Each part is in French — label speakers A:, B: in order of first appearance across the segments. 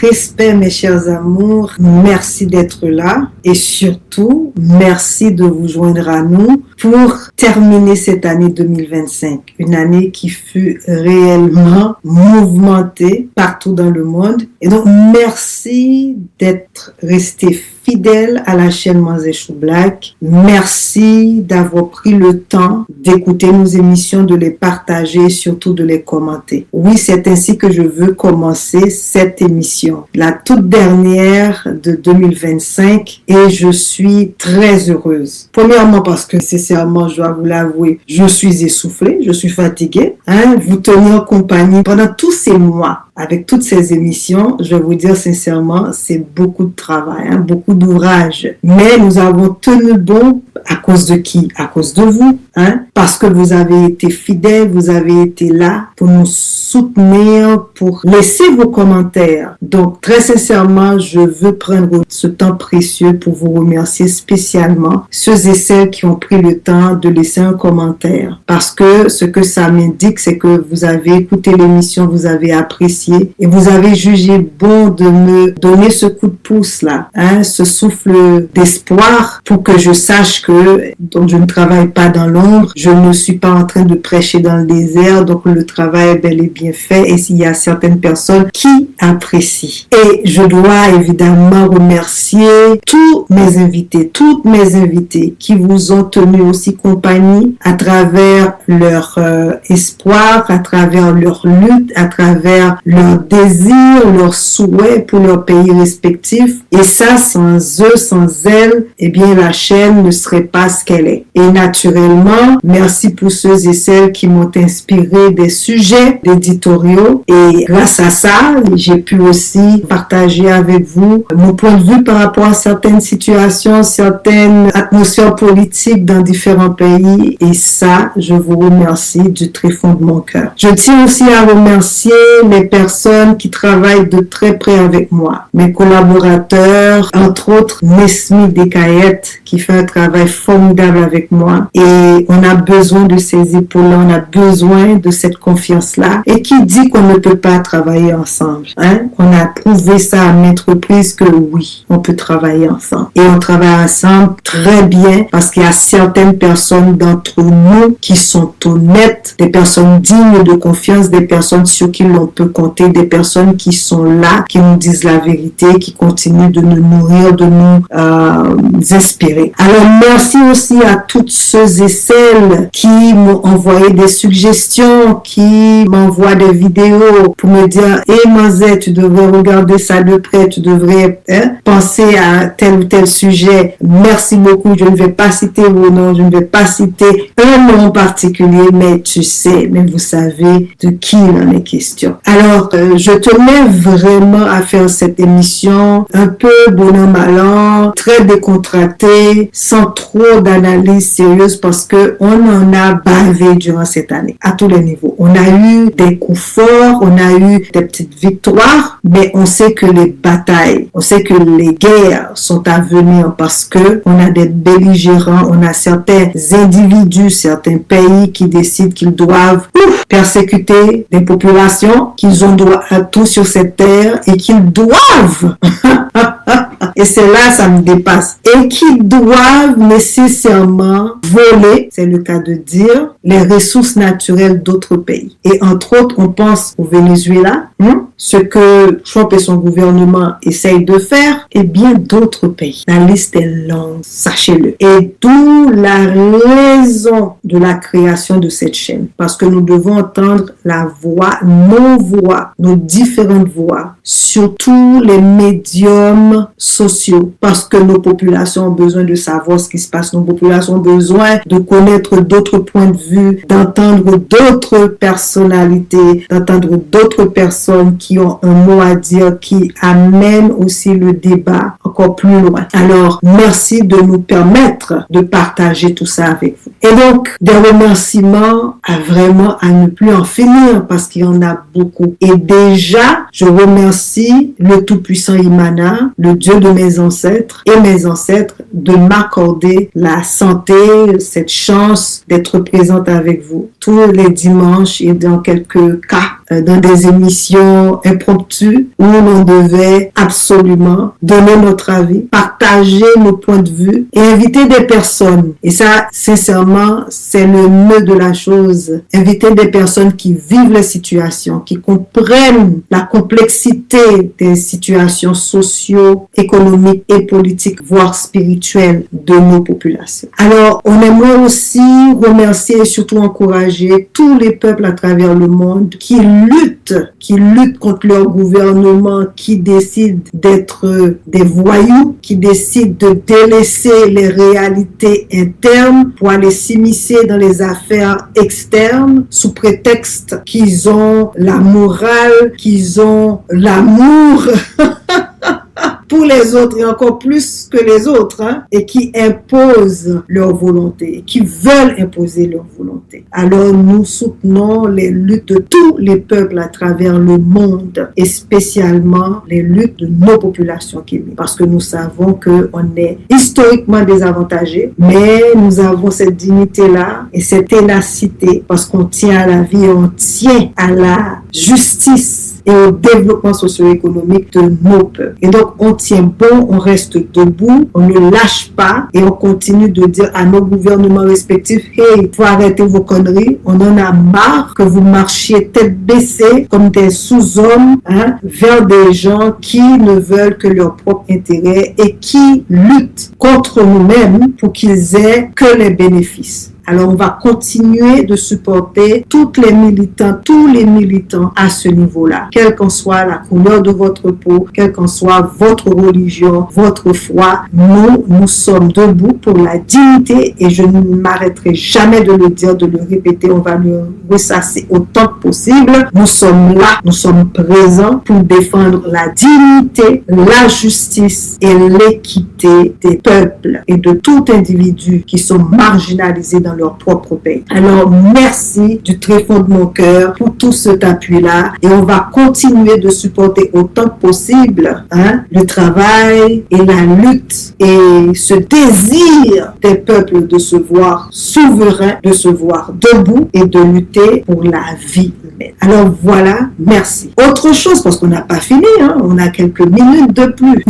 A: respect, mes chers amours. Merci d'être là et surtout, merci de vous joindre à nous pour terminer cette année 2025. Une année qui fut réellement mouvementée partout dans le monde. Et donc, merci d'être resté fidèle à la chaîne Manzéchou Black. Merci d'avoir pris le temps d'écouter nos émissions, de les partager et surtout de les commenter. Oui, c'est ainsi que je veux commencer cette émission, la toute dernière de 2025, et je suis très heureuse. Premièrement parce que, sincèrement, je dois vous l'avouer, je suis essoufflée, je suis fatiguée. Vous tenir en compagnie pendant tous ces mois avec toutes ces émissions, je vais vous dire sincèrement, c'est beaucoup de travail, beaucoup d'ouvrage. Mais nous avons tenu bon à cause de qui? À cause de vous, parce que vous avez été fidèles, vous avez été là pour nous soutenir, pour laisser vos commentaires. Donc, très sincèrement, je veux prendre ce temps précieux pour vous remercier spécialement ceux et celles qui ont pris le temps de laisser un commentaire. Parce que ce que ça m'indique, c'est que vous avez écouté l'émission, vous avez apprécié et vous avez jugé bon de me donner ce coup de pouce là, ce souffle d'espoir pour que je sache que donc je ne travaille pas dans l'ombre, je ne suis pas en train de prêcher dans le désert, donc le travail est bel et bien fait et s'il y a certaines personnes qui apprécient. Et je dois évidemment remercier tous mes invités, toutes mes invités qui vous ont tenu aussi compagnie à travers leur espoir, à travers leur lutte, à travers leur désir, leurs souhaits pour leur pays respectif. Et ça, sans eux, sans elles, eh bien, la chaîne ne serait pas ce qu'elle est. Et naturellement, merci pour ceux et celles qui m'ont inspiré des sujets d'éditoriaux. Et grâce à ça, j'ai pu aussi partager avec vous mon point de vue par rapport à certaines situations, certaines atmosphères politiques dans différents pays. Et ça, je vous remercie du très fond de mon cœur. Je tiens aussi à remercier les personnes qui travaillent de très près avec moi, mes collaborateurs, entre autres Nesmi Dekayet, qui fait un travail formidable avec moi. Et on a besoin de ces épaules-là, on a besoin de cette confiance-là. Et qui dit qu'on ne peut pas travailler ensemble? On a prouvé ça à maintes reprises que oui, on peut travailler ensemble. Et on travaille ensemble très bien parce qu'il y a certaines personnes d'entre nous qui sont honnêtes, des personnes dignes de confiance, des personnes sur qui l'on peut compter, des personnes qui sont là, qui nous disent la vérité, qui continuent de nous nourrir, de nous inspirer. Alors, merci aussi à toutes ceux et celles qui m'ont envoyé des suggestions, qui m'envoient des vidéos pour me dire « Hey Manzé, tu devrais regarder ça de près, tu devrais penser à tel ou tel sujet. » Merci beaucoup. Je ne vais pas citer vos noms, je ne vais pas citer un nom en particulier, mais tu sais, mais vous savez de qui il en est question. Alors, je tenais vraiment à faire cette émission un peu bon an mal an, très décontractée, sans trop d'analyse sérieuse parce que on en a bavé durant cette année, à tous les niveaux. On a eu des coups forts, on a eu des petites victoires, mais on sait que les batailles, on sait que les guerres sont à venir parce que on a des belligérants, on a certains individus, certains pays qui décident qu'ils doivent persécuter des populations, qu'ils ont droit à tout sur cette terre et qu'ils doivent et c'est là, ça me dépasse. Et qui doivent nécessairement voler, c'est le cas de dire, les ressources naturelles d'autres pays. Et entre autres, on pense au Venezuela, ce que Trump et son gouvernement essayent de faire, et bien d'autres pays. La liste est longue, sachez-le. Et d'où la raison de la création de cette chaîne. Parce que nous devons entendre la voix, nos différentes voix, sur tous les médiums sociaux. Parce que nos populations ont besoin de savoir ce qui se passe. Nos populations ont besoin de connaître d'autres points de vue, d'entendre d'autres personnalités, d'entendre d'autres personnes qui ont un mot à dire, qui amènent aussi le débat encore plus loin. Alors, merci de nous permettre de partager tout ça avec vous. Et donc, des remerciements à ne plus en finir parce qu'il y en a beaucoup. Et déjà, je remercie le Tout-Puissant Imana, le Dieu de mes ancêtres et mes ancêtres, de m'accorder la santé, cette chance d'être présente avec vous tous les dimanches et dans quelques cas dans des émissions impromptues où l'on devait absolument donner notre avis, partager nos points de vue et inviter des personnes. Et ça, sincèrement, c'est le nœud de la chose. Inviter des personnes qui vivent les situations, qui comprennent la complexité des situations socio-économiques et politiques, voire spirituelles de nos populations. Alors, on aimerait aussi remercier et surtout encourager tous les peuples à travers le monde qui luttent contre leur gouvernement, qui décident d'être des voyous, qui décident de délaisser les réalités internes pour aller s'immiscer dans les affaires externes sous prétexte qu'ils ont la morale, qu'ils ont l'amour pour les autres et encore plus que les autres, et qui imposent leur volonté, qui veulent imposer leur volonté. Alors nous soutenons les luttes de tous les peuples à travers le monde et spécialement les luttes de nos populations québécoises, parce que nous savons qu'on est historiquement désavantagés, mais nous avons cette dignité-là et cette ténacité parce qu'on tient à la vie et on tient à la justice et au développement socio-économique de nos peuples. Et donc, on tient bon, on reste debout, on ne lâche pas et on continue de dire à nos gouvernements respectifs, hey, il faut arrêter vos conneries, on en a marre que vous marchiez tête baissée comme des sous-hommes vers des gens qui ne veulent que leur propre intérêt et qui luttent contre nous-mêmes pour qu'ils aient que les bénéfices. Alors, on va continuer de supporter tous les militants à ce niveau-là, quelle qu'en soit la couleur de votre peau, quelle qu'en soit votre religion, votre foi. Nous sommes debout pour la dignité et je ne m'arrêterai jamais de le dire, de le répéter. On va le ressasser autant que possible. Nous sommes là, nous sommes présents pour défendre la dignité, la justice et l'équité des peuples et de tout individu qui sont marginalisés dans leur propre pays. Alors, merci du très fond de mon cœur pour tout cet appui-là et on va continuer de supporter autant que possible le travail et la lutte et ce désir des peuples de se voir souverains, de se voir debout et de lutter pour la vie humaine. Alors voilà, merci. Autre chose, parce qu'on n'a pas fini, on a quelques minutes de plus.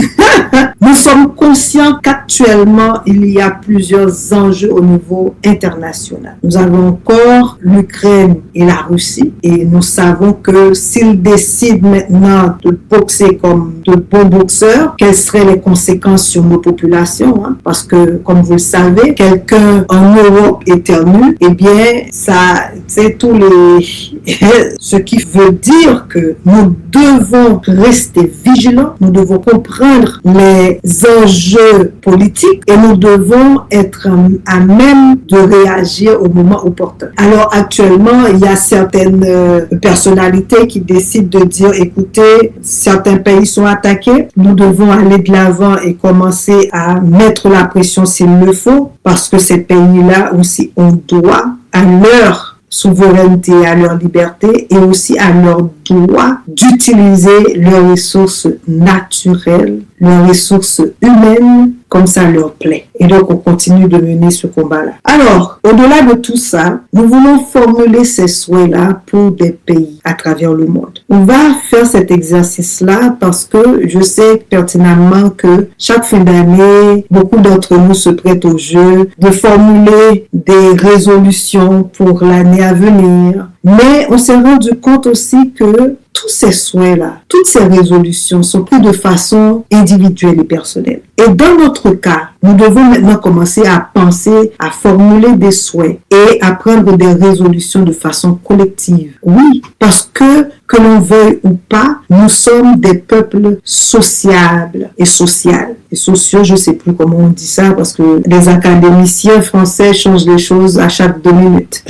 A: Nous sommes conscients qu'actuellement, il y a plusieurs enjeux au niveau international. Nous avons encore l'Ukraine et la Russie et nous savons que s'ils décident maintenant de boxer comme de bons boxeurs, quelles seraient les conséquences sur nos populations, parce que, comme vous le savez, quelqu'un en Europe éternue, eh bien, ça, c'est tous les... ce qui veut dire que nous devons rester vigilants, nous devons comprendre les enjeux politiques et nous devons être à même de réagir au moment opportun. Alors actuellement, il y a certaines personnalités qui décident de dire, écoutez, certains pays sont attaqués, nous devons aller de l'avant et commencer à mettre la pression s'il le faut, parce que ces pays-là aussi ont droit à leur souveraineté, à leur liberté et aussi à leur droit d'utiliser leurs ressources naturelles, leurs ressources humaines comme ça leur plaît. Et donc, on continue de mener ce combat-là. Alors, au-delà de tout ça, nous voulons formuler ces souhaits-là pour des pays à travers le monde. On va faire cet exercice-là parce que je sais pertinemment que chaque fin d'année, beaucoup d'entre nous se prêtent au jeu de formuler des résolutions pour l'année à venir. Mais on s'est rendu compte aussi que tous ces souhaits-là, toutes ces résolutions sont prises de façon individuelle et personnelle. Et dans notre cas, nous devons maintenant commencer à penser, à formuler des souhaits et à prendre des résolutions de façon collective. Oui, parce que l'on veuille ou pas, nous sommes des peuples sociables et sociales. Et sociaux, je ne sais plus comment on dit ça parce que les académiciens français changent les choses à chaque 2 minutes.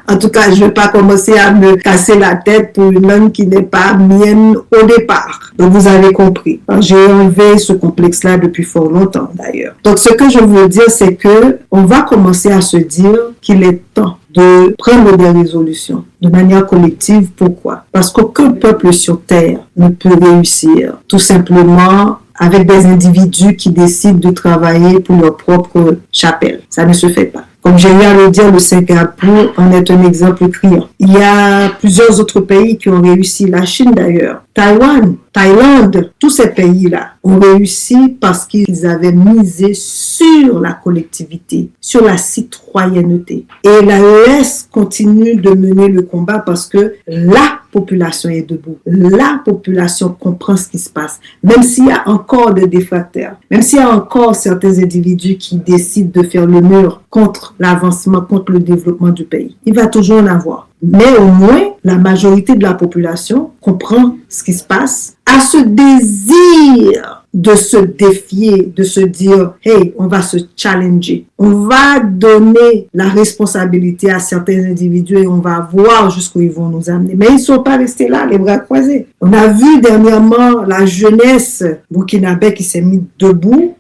A: En tout cas, je ne vais pas commencer à me casser la tête pour une langue qui n'est pas mienne au départ. Donc, vous avez compris. J'ai enlevé ce complexe-là depuis fort longtemps, d'ailleurs. Donc, ce que je veux dire, c'est que on va commencer à se dire qu'il est temps de prendre des résolutions de manière collective. Pourquoi? Parce qu'aucun peuple sur Terre ne peut réussir tout simplement avec des individus qui décident de travailler pour leur propre chapelle. Ça ne se fait pas. Comme j'ai eu à le dire, le Singapour en est un exemple criant. Il y a plusieurs autres pays qui ont réussi, la Chine d'ailleurs, Taïwan, Thaïlande, tous ces pays-là ont réussi parce qu'ils avaient misé sur la collectivité, sur la citoyenneté. Et l'AES continue de mener le combat parce que la population est debout. La population comprend ce qui se passe. Même s'il y a encore des défractaires, même s'il y a encore certains individus qui décident de faire le mur contre l'avancement, contre le développement du pays, il va toujours en avoir. Mais au moins, la majorité de la population comprend ce qui se passe, a ce désir de se défier, de se dire, hey, on va se challenger. On va donner la responsabilité à certains individus et on va voir jusqu'où ils vont nous amener. Mais ils ne sont pas restés là, les bras croisés. On a vu dernièrement la jeunesse burkinabé qui s'est mise debout,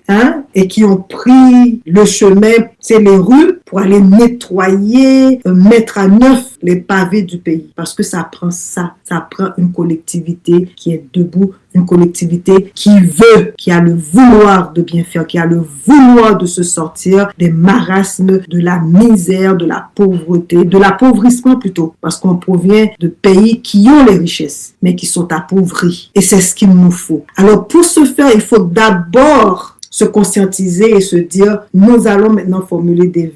A: et qui ont pris le chemin, c'est les rues, pour aller nettoyer, mettre à neuf les pavés du pays. Parce que ça prend une collectivité qui est debout, une collectivité qui veut, qui a le vouloir de bien faire, qui a le vouloir de se sortir des marasmes, de la misère, de la pauvreté, de l'appauvrissement plutôt, parce qu'on provient de pays qui ont les richesses, mais qui sont appauvris. Et c'est ce qu'il nous faut. Alors pour ce faire, il faut d'abord se conscientiser et se dire, nous allons maintenant formuler des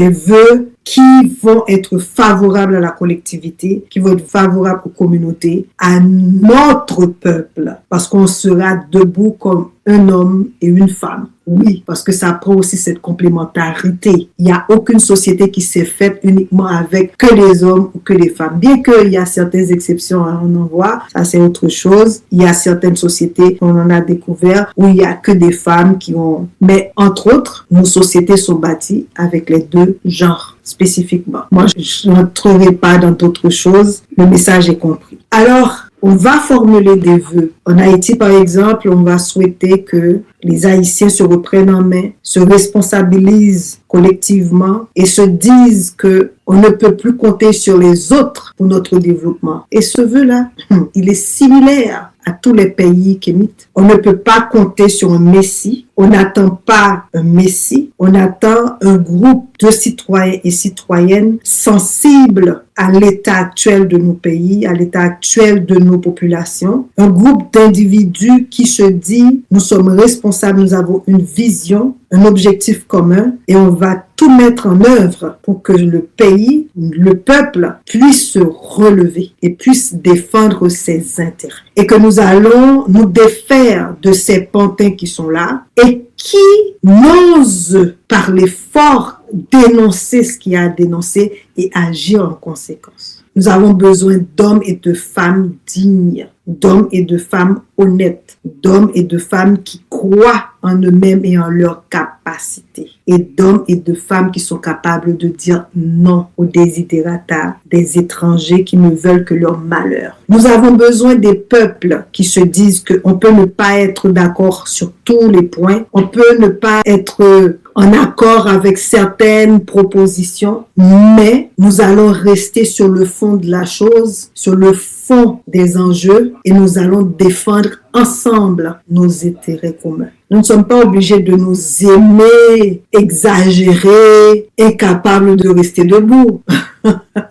A: vœux qui vont être favorables à la collectivité, qui vont être favorables aux communautés, à notre peuple, parce qu'on sera debout comme un homme et une femme. Oui, parce que ça prend aussi cette complémentarité. Il n'y a aucune société qui s'est faite uniquement avec que les hommes ou que les femmes. Bien qu'il y a certaines exceptions, on en voit, ça c'est autre chose. Il y a certaines sociétés qu'on en a découvert où il n'y a que des femmes qui ont... Mais entre autres, nos sociétés sont bâties avec les deux genres spécifiquement. Moi, je n'entrerai pas dans d'autres choses. Le message est compris. Alors, on va formuler des vœux. En Haïti, par exemple, on va souhaiter que les Haïtiens se reprennent en main, se responsabilisent collectivement et se disent que on ne peut plus compter sur les autres pour notre développement. Et ce vœu-là, il est similaire à tous les pays kémites. On ne peut pas compter sur un messie. On n'attend pas un messie. On attend un groupe de citoyens et citoyennes sensibles à l'état actuel de nos pays, à l'état actuel de nos populations. Un groupe d'individus qui se dit, nous sommes responsables, nous avons une vision, un objectif commun et on va tout mettre en œuvre pour que le pays, le peuple puisse se relever et puisse défendre ses intérêts. Et que nous allons nous défaire de ces pantins qui sont là et qui n'osent parler fort, dénoncer ce qu'il y a à dénoncer et agir en conséquence. Nous avons besoin d'hommes et de femmes dignes, d'hommes et de femmes honnêtes, d'hommes et de femmes qui croient en eux-mêmes et en leur capacité, et d'hommes et de femmes qui sont capables de dire non aux desiderata des étrangers qui ne veulent que leur malheur. Nous avons besoin des peuples qui se disent qu'on peut ne pas être d'accord sur tous les points, on peut ne pas être en accord avec certaines propositions, mais nous allons rester sur le fond de la chose, sur le fond des enjeux et nous allons défendre ensemble nos intérêts communs. Nous ne sommes pas obligés de nous aimer, exagérer, incapables de rester debout.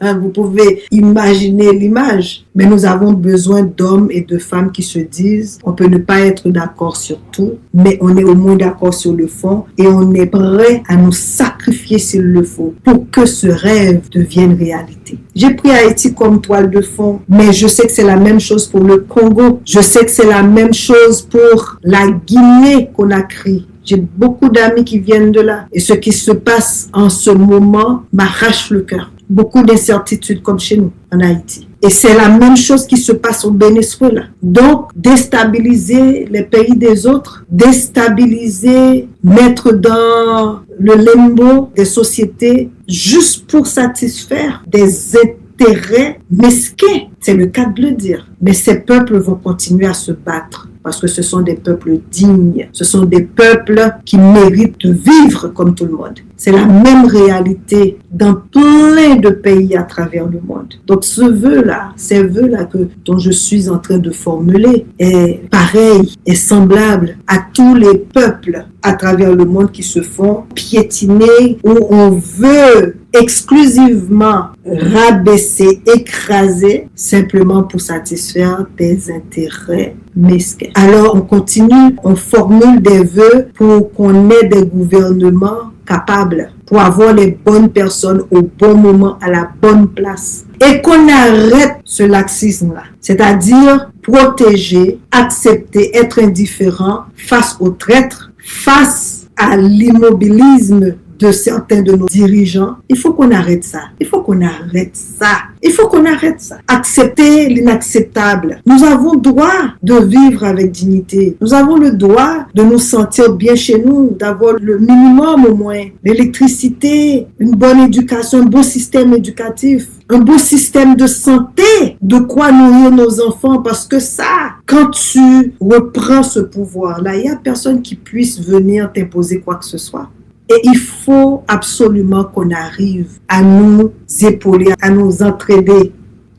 A: Vous pouvez imaginer l'image, mais nous avons besoin d'hommes et de femmes qui se disent on peut ne pas être d'accord sur tout, mais on est au moins d'accord sur le fond et on est prêt à nous sacrifier s'il le faut pour que ce rêve devienne réalité. J'ai pris Haïti comme toile de fond, mais je sais que c'est la même chose pour le Congo. Je sais que c'est la même chose pour la Guinée-Conakry. J'ai beaucoup d'amis qui viennent de là. Et ce qui se passe en ce moment m'arrache le cœur. Beaucoup d'incertitudes comme chez nous, en Haïti. Et c'est la même chose qui se passe au Venezuela. Donc, déstabiliser les pays des autres, déstabiliser, mettre dans le limbo des sociétés juste pour satisfaire des intérêts mesquins. C'est le cas de le dire. Mais ces peuples vont continuer à se battre parce que ce sont des peuples dignes. Ce sont des peuples qui méritent de vivre comme tout le monde. C'est la même réalité dans plein de pays à travers le monde. Donc ce vœu-là, ces vœux-là dont je suis en train de formuler est pareil, est semblable à tous les peuples à travers le monde qui se font piétiner, où on veut exclusivement rabaisser, écraser, simplement pour satisfaire des intérêts mesquins. Alors on continue, on formule des vœux pour qu'on ait des gouvernements capables, pour avoir les bonnes personnes au bon moment, à la bonne place. Et qu'on arrête ce laxisme-là, c'est-à-dire protéger, accepter, être indifférent face aux traîtres, face à l'immobilisme de certains de nos dirigeants. Il faut qu'on arrête ça. Il faut qu'on arrête ça. Il faut qu'on arrête ça. Accepter l'inacceptable. Nous avons droit de vivre avec dignité. Nous avons le droit de nous sentir bien chez nous, d'avoir le minimum au moins, l'électricité, une bonne éducation, un bon système éducatif, un bon système de santé, de quoi nourrir nos enfants, parce que ça, quand tu reprends ce pouvoir-là, il n'y a personne qui puisse venir t'imposer quoi que ce soit. Et il faut absolument qu'on arrive à nous épauler, à nous entraider.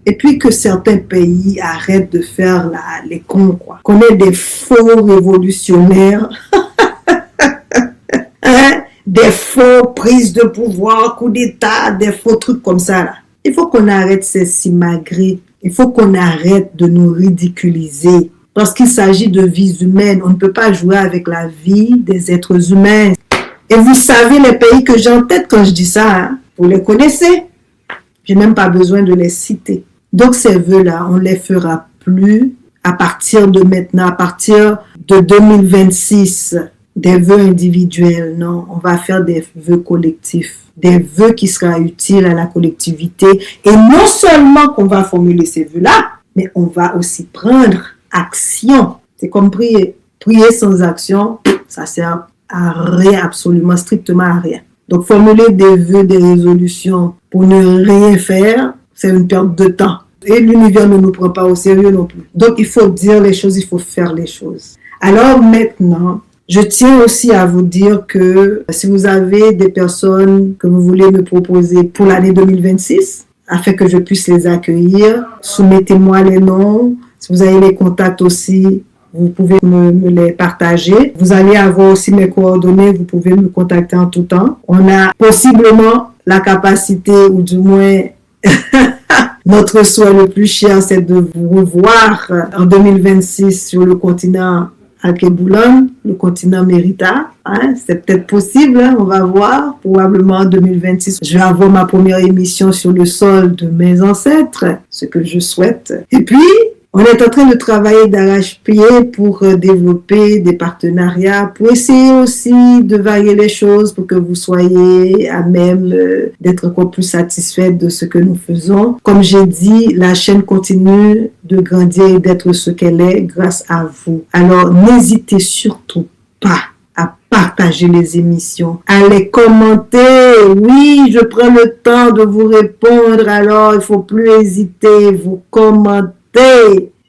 A: Et puis que certains pays arrêtent de faire les cons, quoi. Qu'on ait des faux révolutionnaires, hein? Des faux prises de pouvoir, coups d'État, des faux trucs comme ça, là. Il faut qu'on arrête ces simagrées. Il faut qu'on arrête de nous ridiculiser. Parce qu'il s'agit de vies humaines. On ne peut pas jouer avec la vie des êtres humains. Et vous savez les pays que j'ai en tête quand je dis ça, hein? Vous les connaissez. Je n'ai même pas besoin de les citer. Donc ces vœux-là, on ne les fera plus à partir de maintenant, à partir de 2026. Des vœux individuels, non. On va faire des vœux collectifs. Des vœux qui seront utiles à la collectivité. Et non seulement qu'on va formuler ces vœux-là, mais on va aussi prendre action. C'est comme prier. Prier sans action, ça sert à rien, absolument, strictement à rien. Donc, formuler des vœux, des résolutions pour ne rien faire, c'est une perte de temps. Et l'univers ne nous prend pas au sérieux non plus. Donc, il faut dire les choses, il faut faire les choses. Alors maintenant, je tiens aussi à vous dire que si vous avez des personnes que vous voulez me proposer pour l'année 2026, afin que je puisse les accueillir, soumettez-moi les noms. Si vous avez les contacts aussi, vous pouvez me les partager. Vous allez avoir aussi mes coordonnées, vous pouvez me contacter en tout temps. On a possiblement la capacité, ou du moins notre souhait le plus cher, c'est de vous revoir en 2026 sur le continent Alkebulan, le continent Mérita. Hein, c'est peut-être possible, hein, on va voir. Probablement en 2026, je vais avoir ma première émission sur le sol de mes ancêtres, ce que je souhaite. Et puis, on est en train de travailler d'arrache-pied pour développer des partenariats, pour essayer aussi de varier les choses pour que vous soyez à même d'être encore plus satisfait de ce que nous faisons. Comme j'ai dit, la chaîne continue de grandir et d'être ce qu'elle est grâce à vous. Alors, n'hésitez surtout pas à partager les émissions, à les commenter. Oui, je prends le temps de vous répondre, alors il ne faut plus hésiter, vous commentez.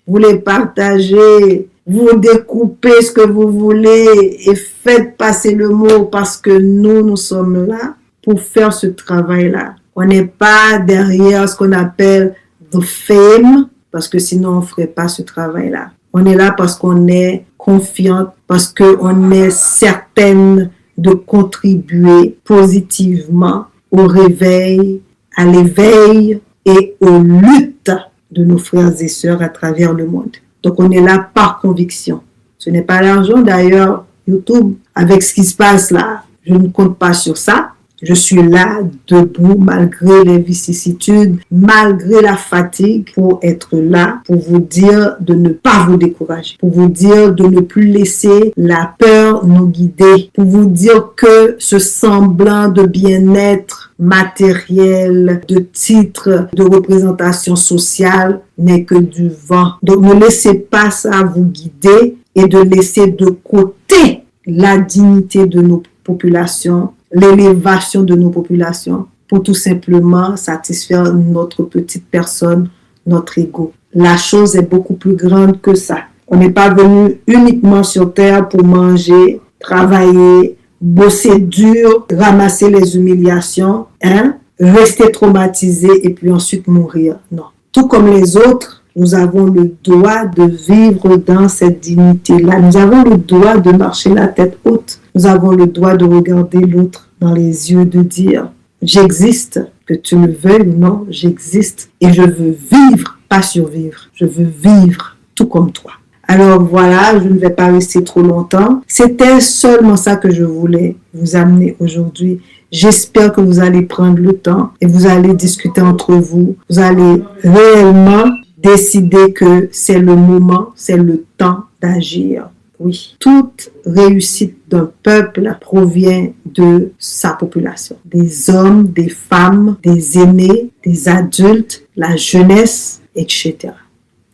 A: Vous les partagez, vous découpez ce que vous voulez et faites passer le mot parce que nous sommes là pour faire ce travail-là. On n'est pas derrière ce qu'on appelle the fame parce que sinon on ne ferait pas ce travail-là. On est là parce qu'on est confiante, parce qu'on est certaine de contribuer positivement au réveil, à l'éveil et aux luttes de nos frères et sœurs à travers le monde. Donc, on est là par conviction. Ce n'est pas l'argent. D'ailleurs, YouTube, avec ce qui se passe là, je ne compte pas sur ça. Je suis là, debout, malgré les vicissitudes, malgré la fatigue, pour être là, pour vous dire de ne pas vous décourager, pour vous dire de ne plus laisser la peur nous guider, pour vous dire que ce semblant de bien-être matériel, de titre, de représentation sociale n'est que du vent. Donc, ne laissez pas ça vous guider et de laisser de côté la dignité de nos populations, l'élévation de nos populations pour tout simplement satisfaire notre petite personne, notre ego. La chose est beaucoup plus grande que ça. On n'est pas venu uniquement sur terre pour manger, travailler, bosser dur, ramasser les humiliations, hein, rester traumatisé et puis ensuite mourir. Non. Tout comme les autres, nous avons le droit de vivre dans cette dignité-là. Nous avons le droit de marcher la tête haute. Nous avons le droit de regarder l'autre dans les yeux, de dire « J'existe, que tu le veuilles ou non, j'existe et je veux vivre, pas survivre. Je veux vivre tout comme toi. » Alors voilà, je ne vais pas rester trop longtemps. C'était seulement ça que je voulais vous amener aujourd'hui. J'espère que vous allez prendre le temps et vous allez discuter entre vous. Vous allez réellement décider que c'est le moment, c'est le temps d'agir. Oui, toute réussite d'un peuple provient de sa population. Des hommes, des femmes, des aînés, des adultes, la jeunesse, etc.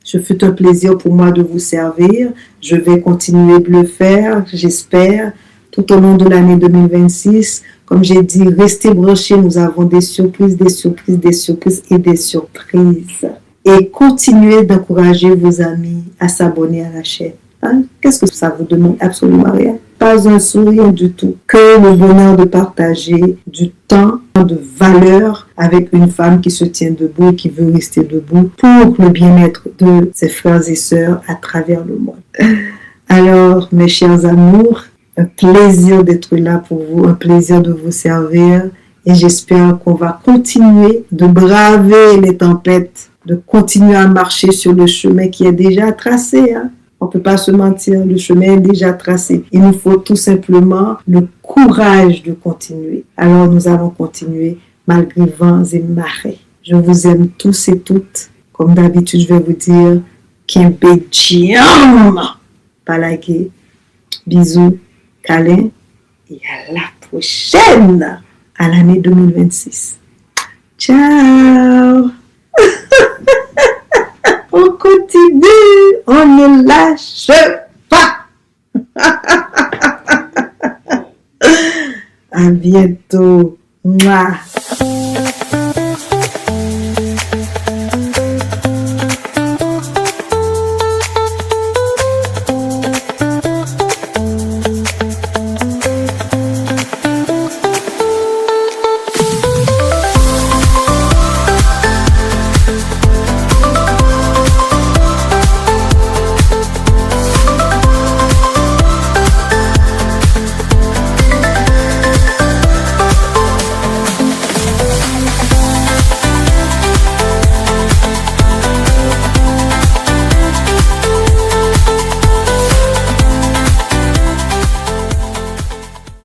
A: Ce fut un plaisir pour moi de vous servir. Je vais continuer de le faire, j'espère, tout au long de l'année 2026. Comme j'ai dit, restez branchés. Nous avons des surprises, des surprises, des surprises et des surprises. Et continuez d'encourager vos amis à s'abonner à la chaîne. Hein? Qu'est-ce que ça vous demande? Absolument rien. Pas un sourire du tout. Que le bonheur de partager du temps, de valeur avec une femme qui se tient debout et qui veut rester debout pour le bien-être de ses frères et sœurs à travers le monde. Alors, mes chers amours, un plaisir d'être là pour vous, un plaisir de vous servir et j'espère qu'on va continuer de braver les tempêtes, de continuer à marcher sur le chemin qui est déjà tracé. Hein? On ne peut pas se mentir, le chemin est déjà tracé. Il nous faut tout simplement le courage de continuer. Alors nous allons continuer malgré vents et marées. Je vous aime tous et toutes. Comme d'habitude, je vais vous dire Kimbejam, Palagé, bisous, câlins et à la prochaine, à l'année 2026. Ciao. On continue, on ne lâche pas. À bientôt. Mouah.